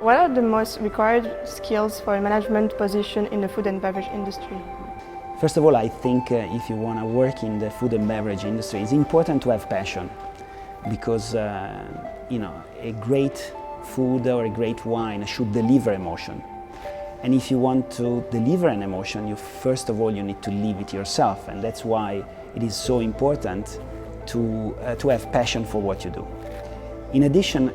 What are the most required skills for a management position in the food and beverage industry? First of all, I think if you want to work in the food and beverage industry, it's important to have passion, because a great food or a great wine should deliver emotion. And if you want to deliver an emotion, first of all you need to live it yourself, and that's why it is so important to have passion for what you do. In addition,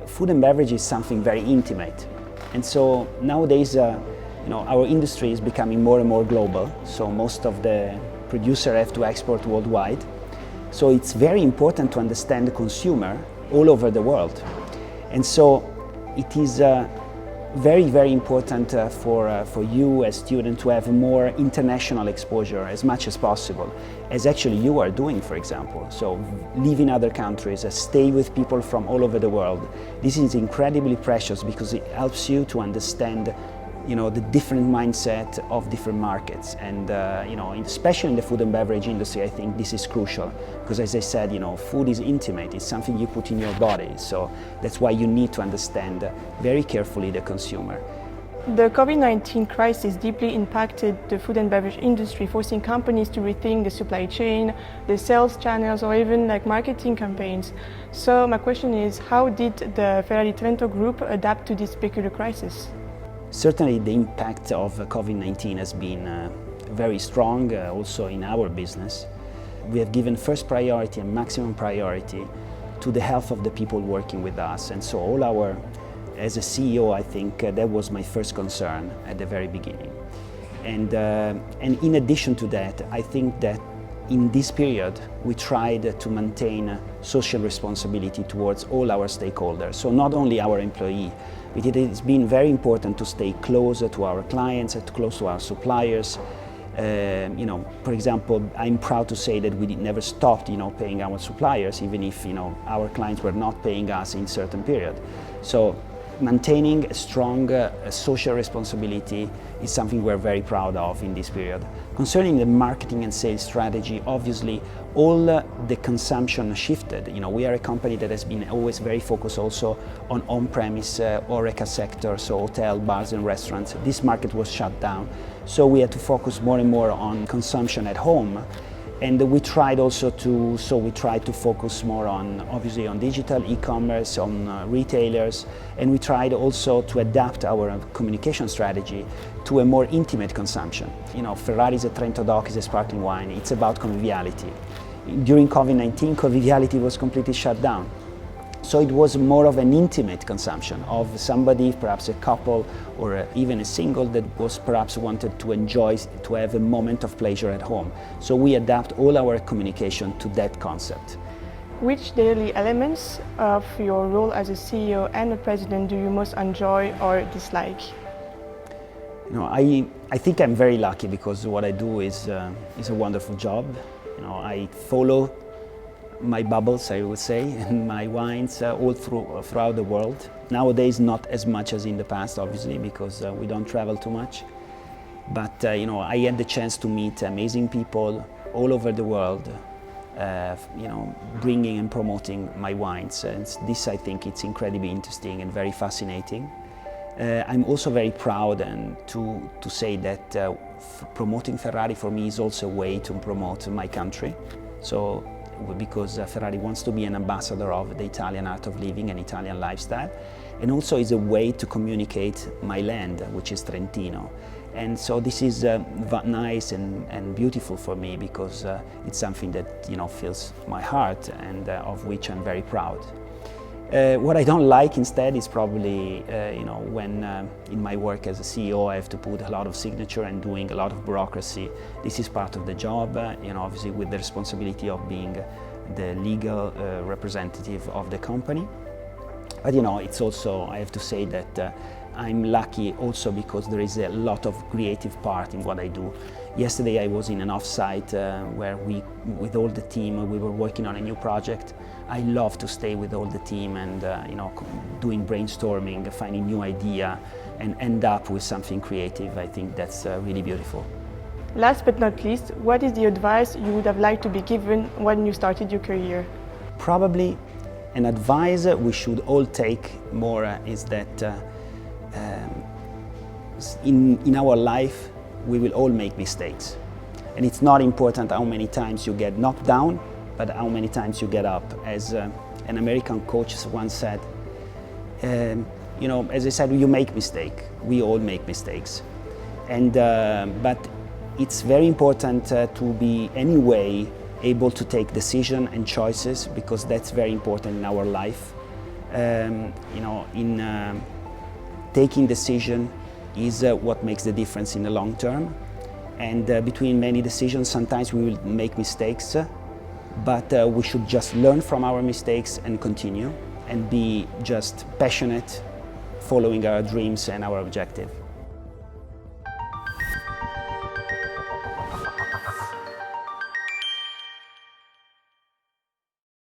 food and beverage is something very intimate, and so nowadays our industry is becoming more and more global, so most of the producers have to export worldwide. So it's very important to understand the consumer all over the world. And so it is very, very important for you as student to have more international exposure as much as possible, as actually you are doing, for example. So live in other countries, stay with people from all over the world. This is incredibly precious because it helps you to understand the different mindset of different markets, and especially in the food and beverage industry, I think this is crucial because, as I said, food is intimate. It's something you put in your body, so that's why you need to understand very carefully the consumer. The COVID-19 crisis deeply impacted the food and beverage industry, forcing companies to rethink the supply chain, the sales channels, or even marketing campaigns. So my question is, how did the Ferrari Trento group adapt to this peculiar crisis? Certainly the impact of COVID-19 has been very strong also in our business. We have given first priority and maximum priority to the health of the people working with us, and so as a CEO, I think that was my first concern at the very beginning. And in addition to that, I think that in this period we tried to maintain social responsibility towards all our stakeholders, so not only our employees. It has been very important to stay closer to our clients and close to our suppliers. For example, I'm proud to say that we never stopped paying our suppliers, even if our clients were not paying us in certain period. So maintaining a strong social responsibility is something we're very proud of in this period. Concerning the marketing and sales strategy, obviously all the consumption shifted. We are a company that has been always very focused also on on-premise HoReCa sector, so hotel, bars and restaurants. This market was shut down, so we had to focus more and more on consumption at home. And we tried also to focus more obviously on digital e-commerce, on retailers, and we tried also to adapt our communication strategy to a more intimate consumption. Ferrari's Trento DOC is a sparkling wine. It's about conviviality. During COVID-19, conviviality was completely shut down. So it was more of an intimate consumption of somebody, perhaps a couple or even a single, that was perhaps wanted to enjoy, to have a moment of pleasure at home. So we adapt all our communication to that concept. Which daily elements of your role as a CEO and a president do you most enjoy or dislike? I think I'm very lucky because what I do is a wonderful job. I follow my bubbles, I would say, and my wines all throughout the world. Nowadays, not as much as in the past, obviously, because we don't travel too much. But I had the chance to meet amazing people all over the world, bringing and promoting my wines. And this, I think, it's incredibly interesting and very fascinating. I'm also very proud and to say that promoting Ferrari for me is also a way to promote my country. So, because Ferrari wants to be an ambassador of the Italian art of living and Italian lifestyle, and also is a way to communicate my land, which is Trentino. And so this is nice and beautiful for me because it's something that fills my heart and of which I'm very proud. What I don't like instead is probably when in my work as a CEO I have to put a lot of signature and doing a lot of bureaucracy. This is part of the job, obviously with the responsibility of being the legal representative of the company. But it's also, I have to say that I'm lucky also because there is a lot of creative part in what I do. Yesterday I was in an off-site where with all the team, we were working on a new project. I love to stay with all the team and doing brainstorming, finding new idea and end up with something creative. I think that's really beautiful. Last but not least, what is the advice you would have liked to be given when you started your career? Probably an advice we should all take more is that in our life we will all make mistakes. And it's not important how many times you get knocked down, but how many times you get up. As an American coach once said, you know, as I said, you make mistakes. We all make mistakes. And, but it's very important to be anyway able to take decisions and choices, because that's very important in our life. You know, in taking decision is what makes the difference in the long term. And between many decisions, sometimes we will make mistakes, but we should just learn from our mistakes and continue and be just passionate, following our dreams and our objective.